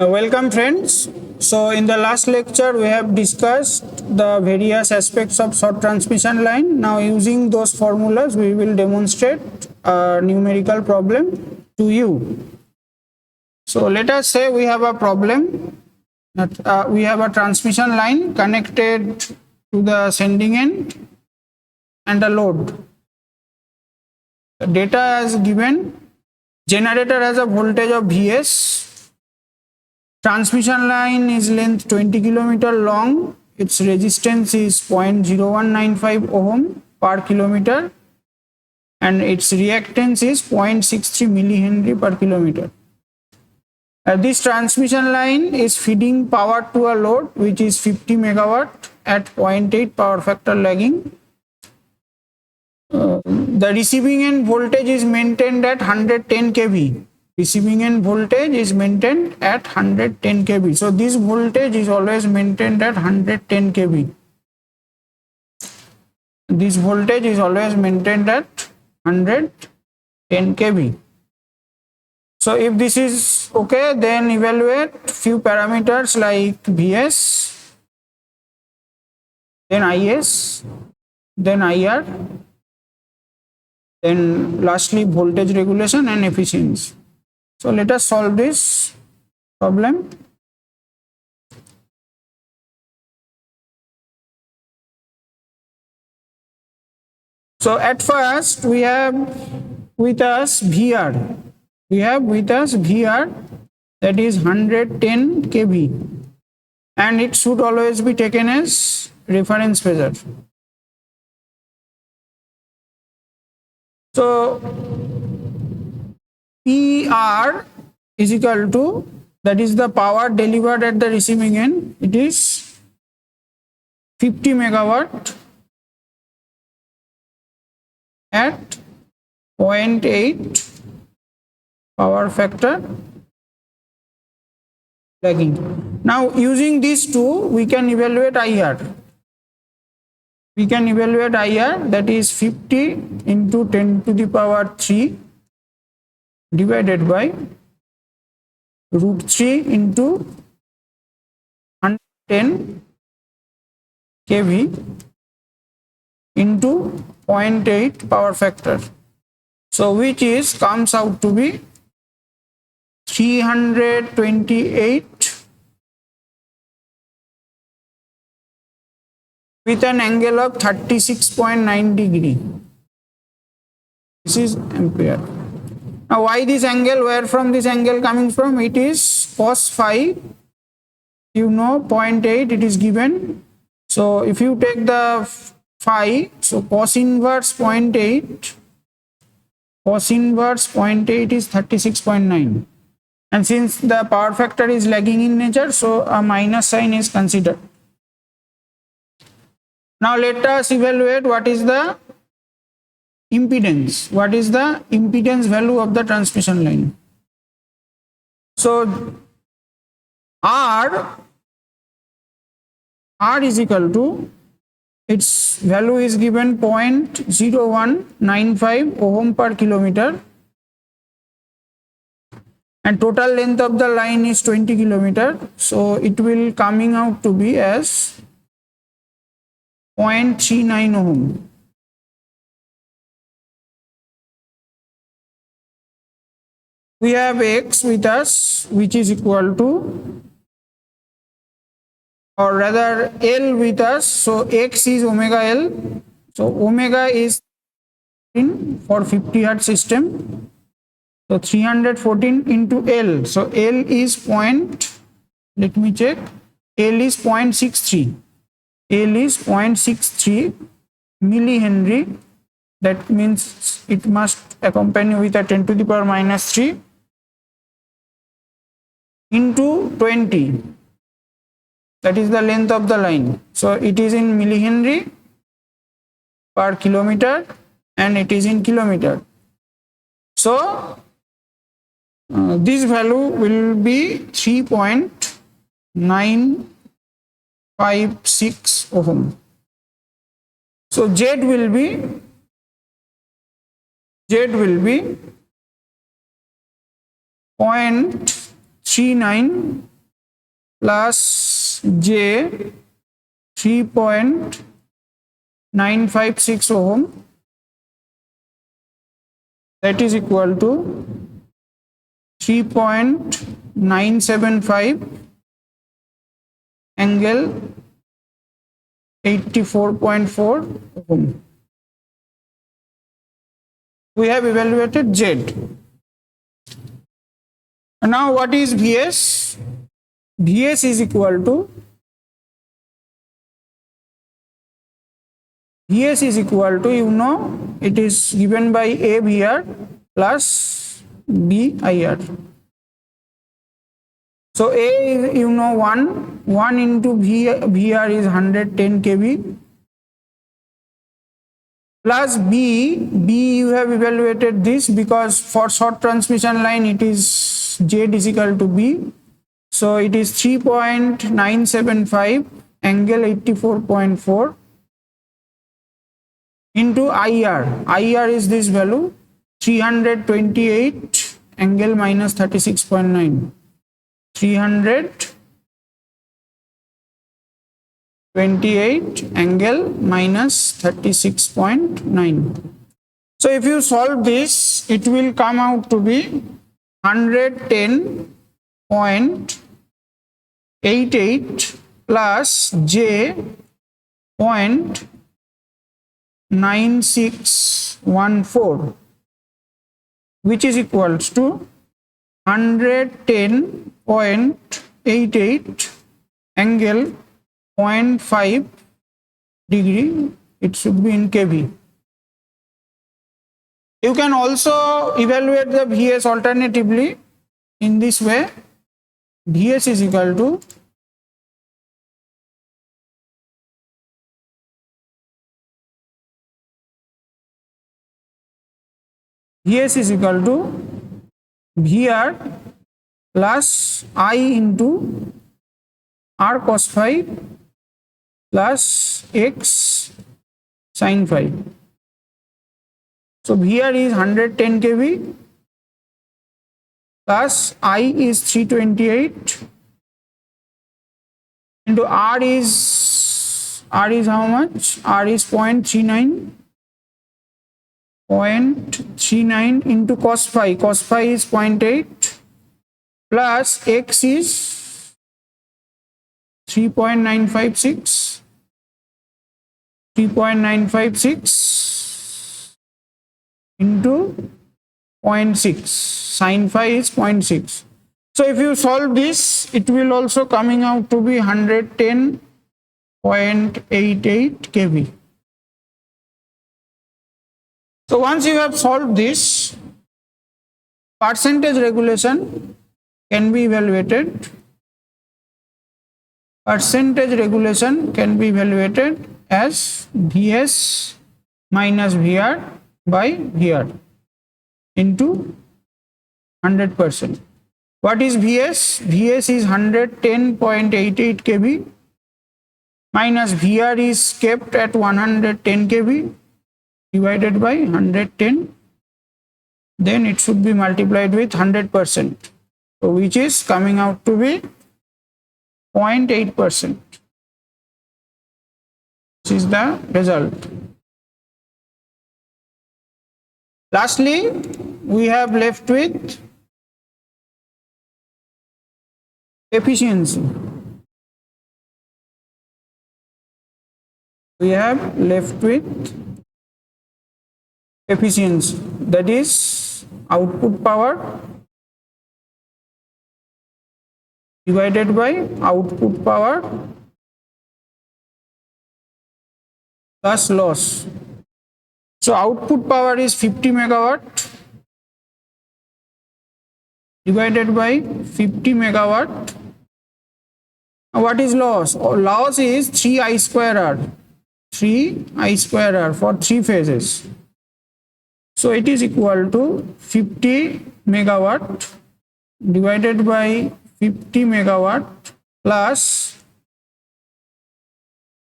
Welcome friends. So in the last lecture we have discussed the various aspects of short transmission line. Now using those formulas we will demonstrate a numerical problem to you. So let us say we have a problem that we have a transmission line connected to the sending end and a load. The data is given. Generator has a voltage of Vs. Transmission line is length 20 km long. Its resistance is 0.0195 ohm per kilometer and its reactance is 0.63 millihenry per kilometer. This transmission line is feeding power to a load which is 50 megawatt at 0.8 power factor lagging. The receiving end voltage is maintained at 110 kV. Receiving end voltage is maintained at 110 kV. So this voltage is always maintained at 110 kV. This voltage is always maintained at 110 kV. So if this is okay, then evaluate few parameters like Vs, then Is, then IR, then lastly voltage regulation and efficiency. So let us solve this problem. So at first we have with us VR. We have with us VR, that is 110 kV, and it should always be taken as reference phasor. So PR is equal to, that is the power delivered at the receiving end, it is 50 megawatt at 0.8 power factor lagging. Now using these two we can evaluate IR. We can evaluate IR, that is 50 into 10 to the power 3 divided by root 3 into 110 kV into 0.8 power factor. So which is comes out to be 328 with an angle of 36.9 degree. This is ampere. Now why this angle? Where from this angle coming from? It is cos phi. You know 0.8 it is given. So if you take the phi, so cos inverse 0.8, cos inverse 0.8 is 36.9. And since the power factor is lagging in nature, so a minus sign is considered. Now let us evaluate what is the impedance. What is the impedance value of the transmission line? So R is equal to, its value is given 0.0195 ohm per kilometer, and total length of the line is 20 kilometer. So it will coming out to be as 0.39 ohm. We have X with us, which is equal to, or rather L with us. So X is omega L. So omega is for 50 Hz system. So 314 into L. So L is let me check. L is 0.63. L is 0.63 millihenry. That means it must accompany with a 10 to the power minus 3 into 20. That is the length of the line. So it is in millihenry per kilometer and it is in kilometer. So this value will be 3.956 ohm. So Z will be 0.39 plus J 3.956 ohm, that is equal to 3.975 angle 84.4 ohm. We have evaluated Z. Now what is Vs? Vs is equal to you know, it is given by A VR plus B IR. So A is, you know, 1 into VR is 110 kV plus B you have evaluated this because for short transmission line it is Z is equal to B. So it is 3.975 angle 84.4 into IR. IR is this value 328 angle minus 36.9. 328 angle minus 36.9. So if you solve this, it will come out to be 110.88 plus J 0.9614, which is equals to 110.88 angle 0.5 degree. It should be in kV. You can also evaluate the Vs alternatively in this way. Vs is equal to VR plus I into R cos phi plus X sin phi. So VR is 110 kV plus I is 328 into R is how much? R is 0.39. 0.39 into cos phi. Cos phi is 0.8 plus X is 3.956. 3.956 into 0.6. Sin phi is 0.6. So if you solve this, it will also coming out to be 110.88 kV. So once you have solved this, percentage regulation can be evaluated. Percentage regulation can be evaluated as Vs minus VR by VR into 100%. What is Vs? Vs is 110.88 kV minus VR is kept at 110 kV divided by 110, then it should be multiplied with 100%, so which is coming out to be 0.8%. This is the result. Lastly, we have left with efficiency. We have left with efficiency, that is output power divided by output power plus loss. So output power is 50 megawatt divided by 50 megawatt. What is loss? Loss is 3I square R. 3I square R for 3 phases. So it is equal to 50 megawatt divided by 50 megawatt plus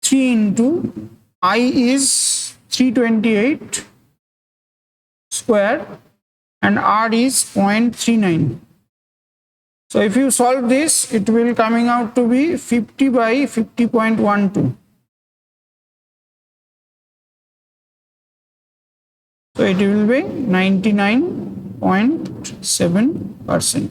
3 into I is 328 square and R is 0.39. So if you solve this, it will coming out to be 50 by 50.12. So it will be 99.7%.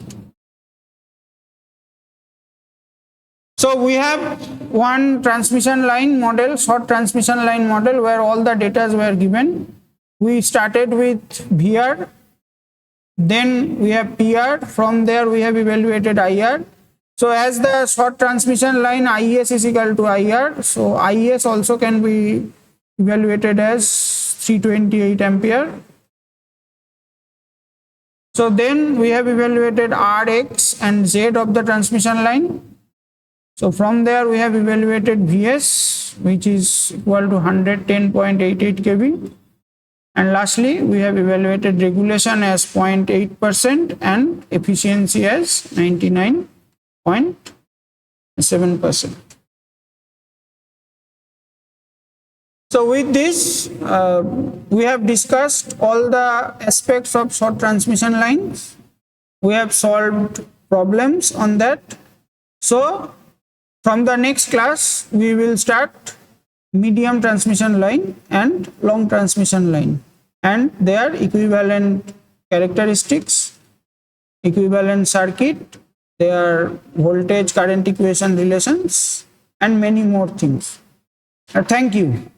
So we have one transmission line model, short transmission line model, where all the data were given. We started with VR, then we have PR, from there we have evaluated IR. So as the short transmission line IS is equal to IR, so IS also can be evaluated as 328 ampere. So then we have evaluated Rx and Z of the transmission line. So from there we have evaluated Vs, which is equal to 110.88 kV. And lastly, we have evaluated regulation as 0.8% and efficiency as 99.7%. So with this, we have discussed all the aspects of short transmission lines. We have solved problems on that. So from the next class, we will start medium transmission line and long transmission line and their equivalent characteristics, equivalent circuit, their voltage current equation relations, and many more things. Thank you.